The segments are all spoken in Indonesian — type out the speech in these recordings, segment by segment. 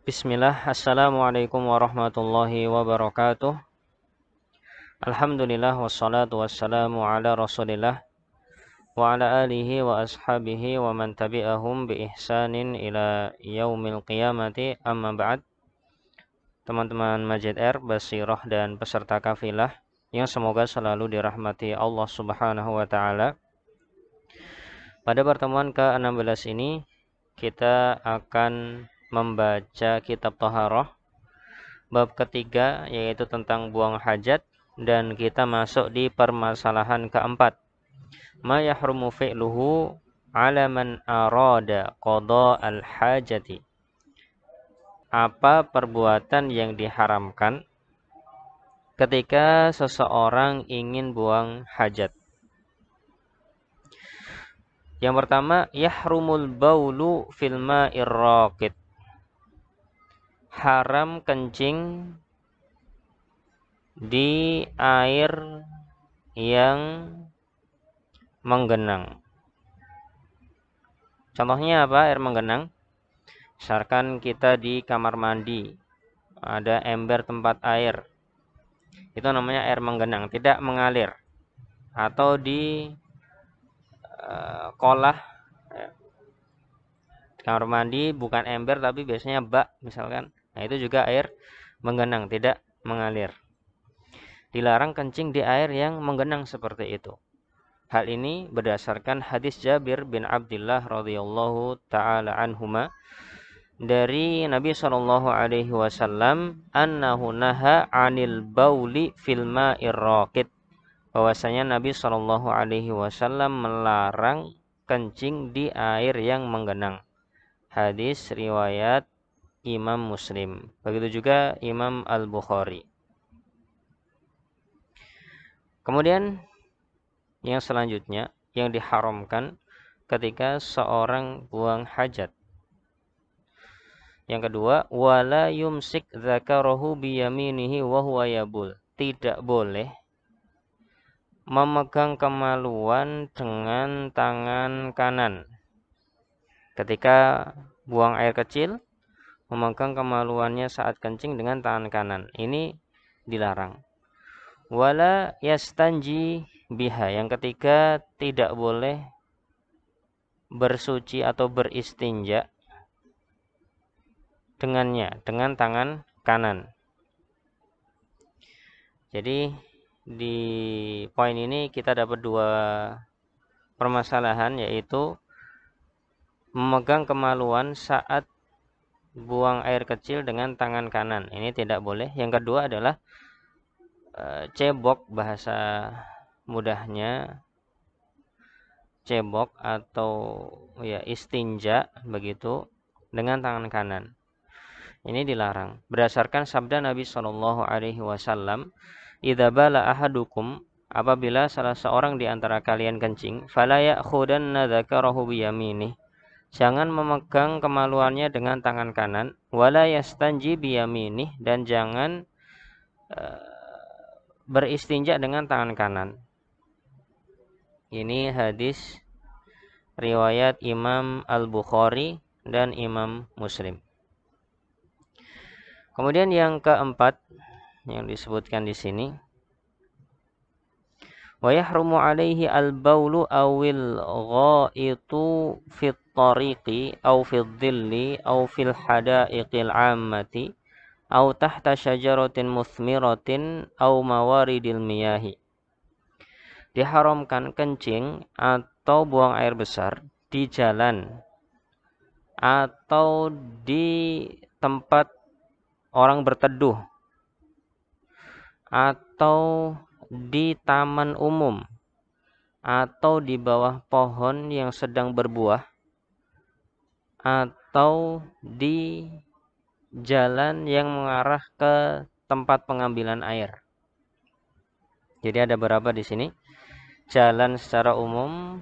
Bismillah, Assalamualaikum warahmatullahi wabarakatuh. Alhamdulillah wassalatu wassalamu ala rasulillah wa ala alihi wa ashabihi wa man tabi'ahum bi ihsanin ila yaumil qiyamati, amma ba'd. Teman-teman Majid Air, Basirah dan peserta kafilah yang semoga selalu dirahmati Allah subhanahu wa ta'ala. Pada pertemuan ke-16 ini kita akan membaca kitab Thaharah bab ketiga, yaitu tentang buang hajat, dan kita masuk di permasalahan keempat, ma yahrumu fi'luhu ala man arada qada al-hajati. Apa perbuatan yang diharamkan ketika seseorang ingin buang hajat? Yang pertama, yahrumul baulu fil ma'ir raqid. Haram kencing di air yang menggenang. Contohnya apa air menggenang? Misalkan kita di kamar mandi, ada ember tempat air, itu namanya air menggenang, tidak mengalir. Atau di kolah, kamar mandi bukan ember tapi biasanya bak misalkan, nah itu juga air menggenang, tidak mengalir. Dilarang kencing di air yang menggenang seperti itu. Hal ini berdasarkan hadis Jabir bin Abdullah radhiyallahu taala anhuma dari Nabi sallallahu alaihi wasallam, annahu naha 'anil bauli fil ma'ir raqid. Bahwasanya Nabi sallallahu alaihi wasallam melarang kencing di air yang menggenang. Hadis riwayat Imam Muslim. Begitu juga Imam Al-Bukhari. Kemudian yang selanjutnya yang diharamkan ketika seorang buang hajat. Yang kedua, wala yumsik dzakarahu biyaminihi wa huwa yabul. Tidak boleh memegang kemaluan dengan tangan kanan. Ketika buang air kecil, memegang kemaluannya saat kencing dengan tangan kanan. Ini dilarang. Wala yastanji biha. Yang ketiga, tidak boleh bersuci atau beristinja dengannya, dengan tangan kanan. Jadi di poin ini kita dapat dua permasalahan, yaitu memegang kemaluan saat buang air kecil dengan tangan kanan. Ini tidak boleh. Yang kedua adalah cebok, bahasa mudahnya cebok atau ya istinja begitu dengan tangan kanan. Ini dilarang. Berdasarkan sabda Nabi sallallahu alaihi wasallam, "Idza bala ahadukum," apabila salah seorang di antara kalian kencing, "fala ya'khudanna dzakarahu biyaminih." Jangan memegang kemaluannya dengan tangan kanan, wala yastanji biyaminih, dan jangan beristinja dengan tangan kanan. Ini hadis riwayat Imam Al-Bukhari dan Imam Muslim. Kemudian yang keempat yang disebutkan di sini, wa yahrumu alaihi al-baulu awil ghaitu fit tariqi aw fil dhilli aw fil hadaiqil ammati aw tahta syajaratin muthmiratin aw mawaridil miyahi. Diharamkan kencing atau buang air besar di jalan atau di tempat orang berteduh atau di taman umum atau di bawah pohon yang sedang berbuah atau di jalan yang mengarah ke tempat pengambilan air. Jadi ada beberapa di sini. Jalan secara umum,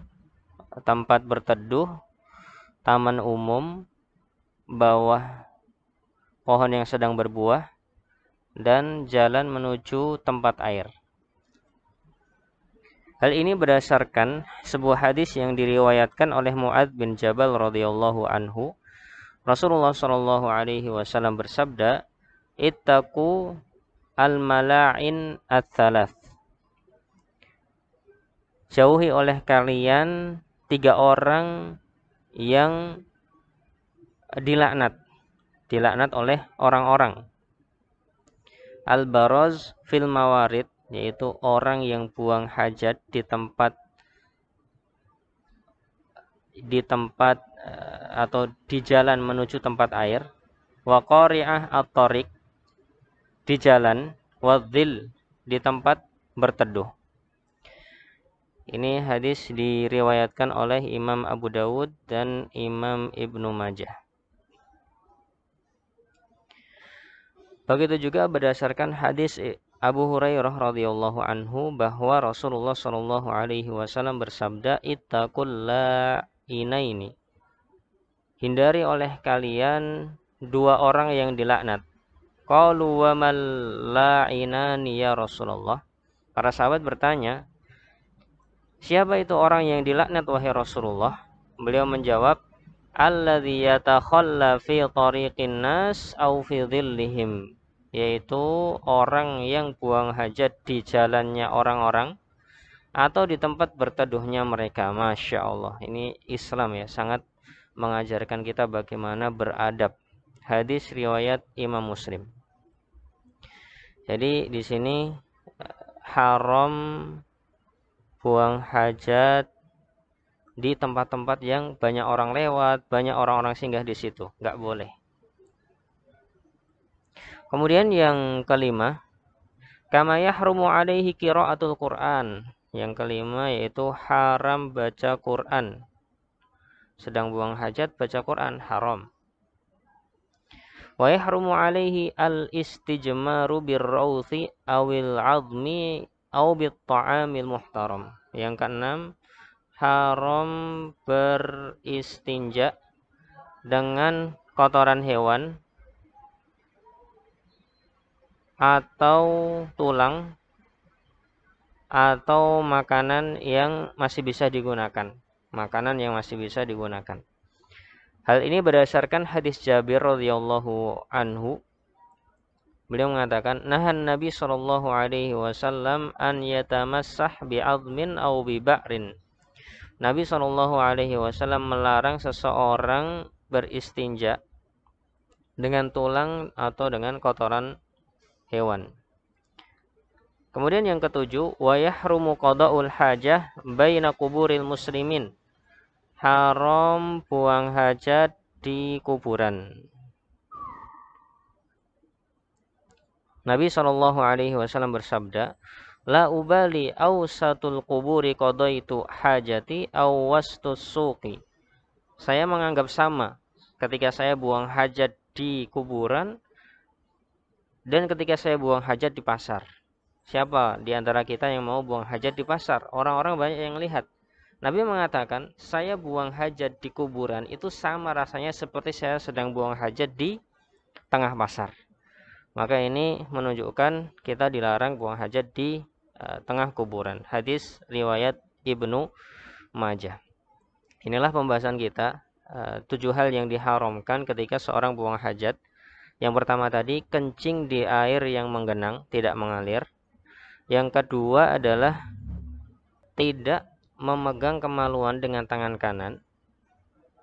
tempat berteduh, taman umum, bawah pohon yang sedang berbuah, dan jalan menuju tempat air. Hal ini berdasarkan sebuah hadis yang diriwayatkan oleh Mu'adz bin Jabal radhiyallahu anhu, Rasulullah Shallallahu Alaihi Wasallam bersabda, "Ittaqu al-mala'in ats-tsalath." Jauhi oleh kalian 3 orang yang dilaknat oleh orang-orang. Al-baraz fil mawarid, yaitu orang yang buang hajat di tempat atau di jalan menuju tempat air. Wa qari'ah at-tariq, di jalan. Wa dhil, di tempat berteduh. Ini hadis diriwayatkan oleh Imam Abu Dawud dan Imam Ibnu Majah. Begitu juga berdasarkan hadis Abu Hurairah radhiyallahu anhu bahwa Rasulullah shallallahu alaihi wasallam bersabda, "Ittaqul la'inaini." Hindari oleh kalian 2 orang yang dilaknat. Qalu wa mal la'inani ya Rasulullah. Para sahabat bertanya, siapa itu orang yang dilaknat wahai Rasulullah? Beliau menjawab, alladzi yatakhalla fi tariqin nas aw fi dhillihim, yaitu orang yang buang hajat di jalannya orang-orang atau di tempat berteduhnya mereka. Masya Allah, ini Islam ya, sangat mengajarkan kita bagaimana beradab. Hadis riwayat Imam Muslim. Jadi di sini haram buang hajat di tempat-tempat yang banyak orang lewat, banyak orang-orang singgah di situ, nggak boleh. Kemudian yang kelima, kama yahrumu alaihi qiraatul Quran. Yang kelima yaitu haram baca Quran. Sedang buang hajat baca Quran haram. Wa yahrumu alaihi al-istijmaru birrawthi awil 'azmi aw bit ta'amil muhtaram. Yang keenam, haram beristinja dengan kotoran hewan atau tulang atau makanan yang masih bisa digunakan. Hal ini berdasarkan hadis Jabir radhiyallahu anhu. Beliau mengatakan, nahan Nabi sallallahu alaihi wasallam an yatamassah bi'admin aw bi ba'rin. Nabi sallallahu alaihi wasallam melarang seseorang beristinja dengan tulang atau dengan kotoran hewan. Kemudian yang ketujuh, wa yahrumu qada'ul hajah baina kuburil muslimin. Haram buang hajat di kuburan. Nabi sallallahu alaihi wasallam bersabda, la ubali awsatul kuburi qadaitu hajati aw wastus suqi. Saya menganggap sama ketika saya buang hajat di kuburan dan ketika saya buang hajat di pasar. Siapa di antara kita yang mau buang hajat di pasar? Orang-orang banyak yang lihat. Nabi mengatakan, saya buang hajat di kuburan itu sama rasanya seperti saya sedang buang hajat di tengah pasar. Maka ini menunjukkan kita dilarang buang hajat di tengah kuburan. Hadis riwayat Ibnu Majah. Inilah pembahasan kita, 7 hal yang diharamkan ketika seorang buang hajat. Yang pertama tadi, kencing di air yang menggenang, tidak mengalir. Yang kedua adalah tidak memegang kemaluan dengan tangan kanan.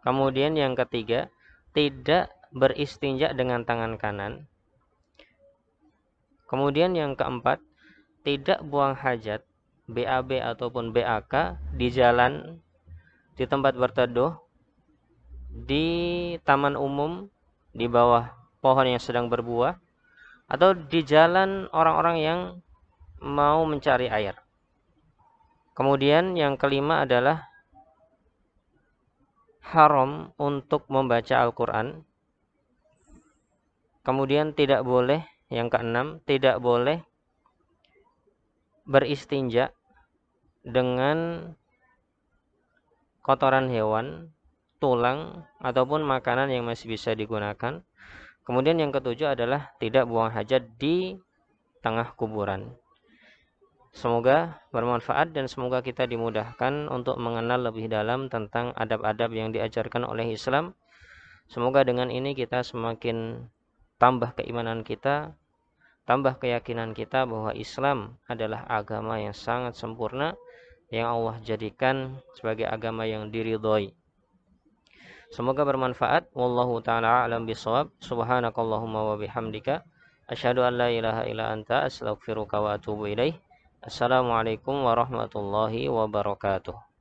Kemudian yang ketiga, tidak beristinja dengan tangan kanan. Kemudian yang keempat, tidak buang hajat BAB ataupun BAK di jalan, di tempat berteduh, di taman umum, di bawah pohon yang sedang berbuah, atau di jalan orang-orang yang mau mencari air. Kemudian yang kelima adalah haram untuk membaca Al-Quran. Kemudian tidak boleh, yang keenam, tidak boleh beristinja dengan kotoran hewan, tulang, ataupun makanan yang masih bisa digunakan. Kemudian yang ketujuh adalah tidak buang hajat di tengah kuburan. Semoga bermanfaat dan semoga kita dimudahkan untuk mengenal lebih dalam tentang adab-adab yang diajarkan oleh Islam. Semoga dengan ini kita semakin tambah keimanan kita, tambah keyakinan kita bahwa Islam adalah agama yang sangat sempurna, yang Allah jadikan sebagai agama yang diridhoi. Semoga bermanfaat. Wallahu taala a'lam bishawab. Subhanakallahumma wa bihamdika asyhadu an la ilaha illa anta astaghfiruka wa atubu ilaih. Assalamualaikum warahmatullahi wabarakatuh.